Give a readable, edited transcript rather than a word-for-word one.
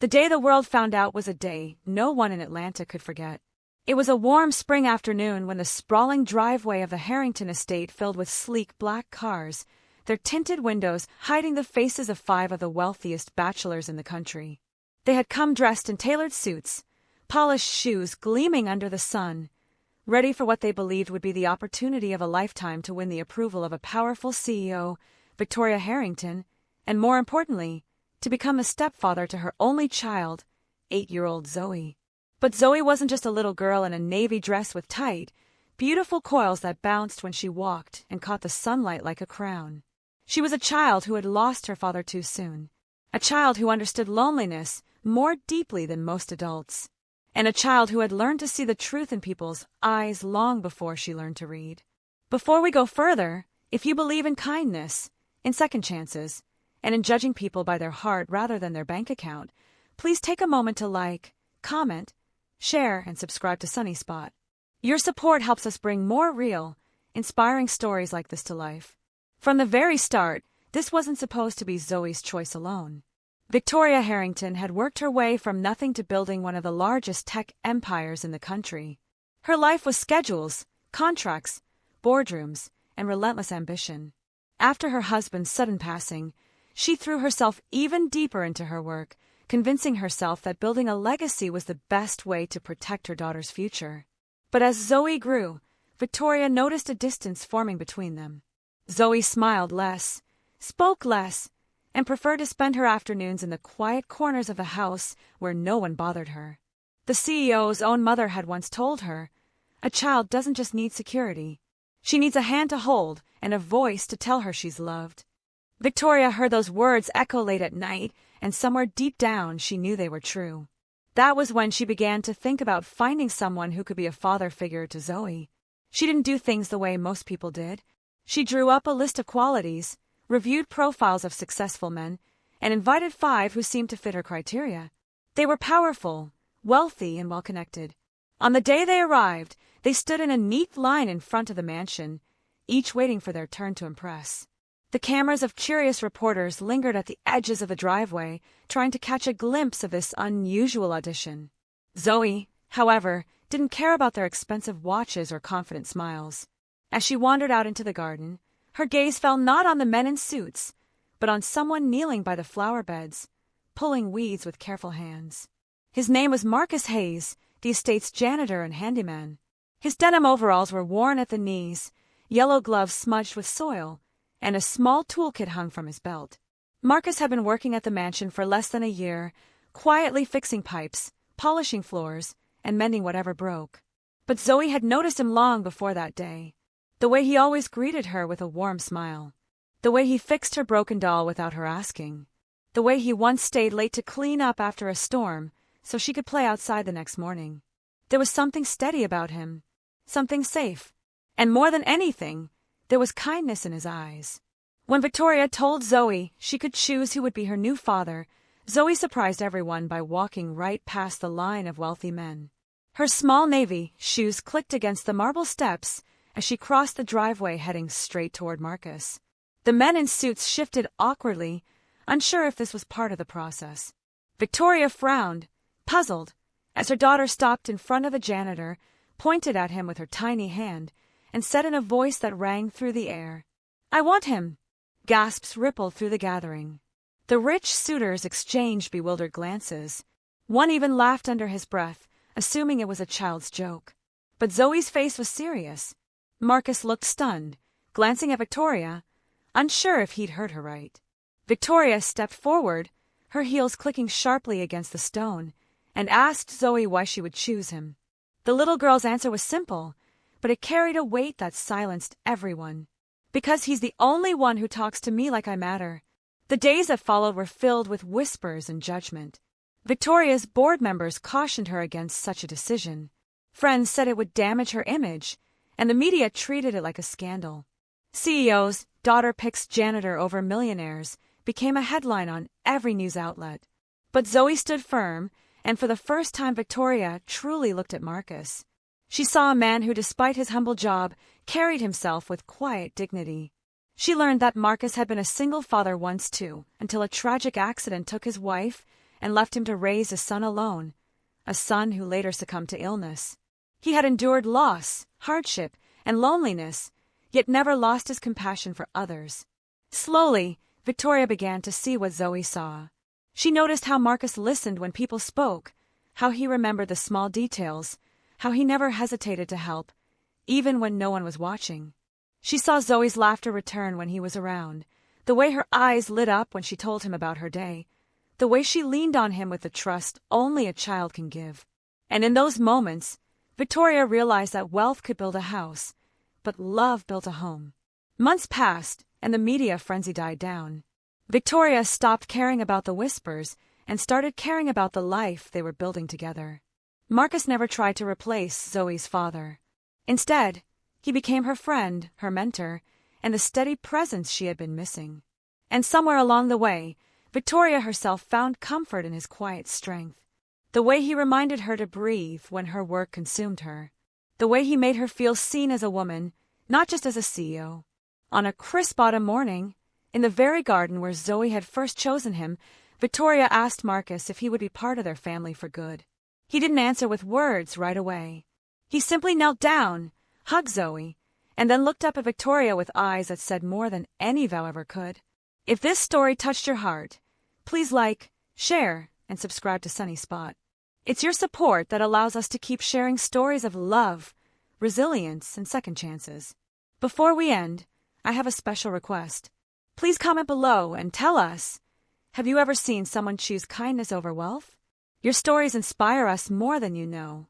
The day the world found out was a day no one in Atlanta could forget. It was a warm spring afternoon when the sprawling driveway of the Harrington estate filled with sleek black cars, their tinted windows hiding the faces of 5 of the wealthiest bachelors in the country. They had come dressed in tailored suits, polished shoes gleaming under the sun, ready for what they believed would be the opportunity of a lifetime to win the approval of a powerful CEO, Victoria Harrington, and more importantly, to become a stepfather to her only child, 8-year-old Zoe. But Zoe wasn't just a little girl in a navy dress with tight, beautiful coils that bounced when she walked and caught the sunlight like a crown. She was a child who had lost her father too soon, a child who understood loneliness more deeply than most adults, and a child who had learned to see the truth in people's eyes long before she learned to read. Before we go further, if you believe in kindness, in second chances, and in judging people by their heart rather than their bank account, please take a moment to like, comment, share, and subscribe to Sunny Spot. Your support helps us bring more real, inspiring stories like this to life. From the very start, this wasn't supposed to be Zoe's choice alone. Victoria Harrington had worked her way from nothing to building one of the largest tech empires in the country. Her life was schedules, contracts, boardrooms, and relentless ambition. After her husband's sudden passing, she threw herself even deeper into her work, convincing herself that building a legacy was the best way to protect her daughter's future. But as Zoe grew, Victoria noticed a distance forming between them. Zoe smiled less, spoke less, and preferred to spend her afternoons in the quiet corners of the house where no one bothered her. The CEO's own mother had once told her, "A child doesn't just need security. She needs a hand to hold and a voice to tell her she's loved." Victoria heard those words echo late at night, and somewhere deep down she knew they were true. That was when she began to think about finding someone who could be a father figure to Zoe. She didn't do things the way most people did. She drew up a list of qualities, reviewed profiles of successful men, and invited 5 who seemed to fit her criteria. They were powerful, wealthy, and well-connected. On the day they arrived, they stood in a neat line in front of the mansion, each waiting for their turn to impress. The cameras of curious reporters lingered at the edges of the driveway, trying to catch a glimpse of this unusual audition. Zoe, however, didn't care about their expensive watches or confident smiles. As she wandered out into the garden, her gaze fell not on the men in suits, but on someone kneeling by the flower beds, pulling weeds with careful hands. His name was Marcus Hayes, the estate's janitor and handyman. His denim overalls were worn at the knees, yellow gloves smudged with soil, and a small toolkit hung from his belt. Marcus had been working at the mansion for less than a year, quietly fixing pipes, polishing floors, and mending whatever broke. But Zoe had noticed him long before that day. The way he always greeted her with a warm smile. The way he fixed her broken doll without her asking. The way he once stayed late to clean up after a storm so she could play outside the next morning. There was something steady about him, something safe, and more than anything, there was kindness in his eyes. When Victoria told Zoe she could choose who would be her new father, Zoe surprised everyone by walking right past the line of wealthy men. Her small navy shoes clicked against the marble steps as she crossed the driveway heading straight toward Marcus. The men in suits shifted awkwardly, unsure if this was part of the process. Victoria frowned, puzzled, as her daughter stopped in front of the janitor, pointed at him with her tiny hand, and said in a voice that rang through the air, "I want him." Gasps rippled through the gathering. The rich suitors exchanged bewildered glances. One even laughed under his breath, assuming it was a child's joke. But Zoe's face was serious. Marcus looked stunned, glancing at Victoria, unsure if he'd heard her right. Victoria stepped forward, her heels clicking sharply against the stone, and asked Zoe why she would choose him. The little girl's answer was simple, but it carried a weight that silenced everyone. "Because he's the only one who talks to me like I matter." The days that followed were filled with whispers and judgment. Victoria's board members cautioned her against such a decision. Friends said it would damage her image, and the media treated it like a scandal. CEO's daughter picks janitor over millionaires became a headline on every news outlet. But Zoe stood firm, and for the first time Victoria truly looked at Marcus. She saw a man who, despite his humble job, carried himself with quiet dignity. She learned that Marcus had been a single father once too, until a tragic accident took his wife and left him to raise a son alone, a son who later succumbed to illness. He had endured loss, hardship, and loneliness, yet never lost his compassion for others. Slowly, Victoria began to see what Zoe saw. She noticed how Marcus listened when people spoke, how he remembered the small details, how he never hesitated to help, even when no one was watching. She saw Zoe's laughter return when he was around, the way her eyes lit up when she told him about her day, the way she leaned on him with the trust only a child can give. And in those moments, Victoria realized that wealth could build a house, but love built a home. Months passed, and the media frenzy died down. Victoria stopped caring about the whispers and started caring about the life they were building together. Marcus never tried to replace Zoe's father. Instead, he became her friend, her mentor, and the steady presence she had been missing. And somewhere along the way, Victoria herself found comfort in his quiet strength. The way he reminded her to breathe when her work consumed her. The way he made her feel seen as a woman, not just as a CEO. On a crisp autumn morning, in the very garden where Zoe had first chosen him, Victoria asked Marcus if he would be part of their family for good. He didn't answer with words right away. He simply knelt down, hugged Zoe, and then looked up at Victoria with eyes that said more than any vow ever could. If this story touched your heart, please like, share, and subscribe to Sunny Spot. It's your support that allows us to keep sharing stories of love, resilience, and second chances. Before we end, I have a special request. Please comment below and tell us, have you ever seen someone choose kindness over wealth? Your stories inspire us more than you know.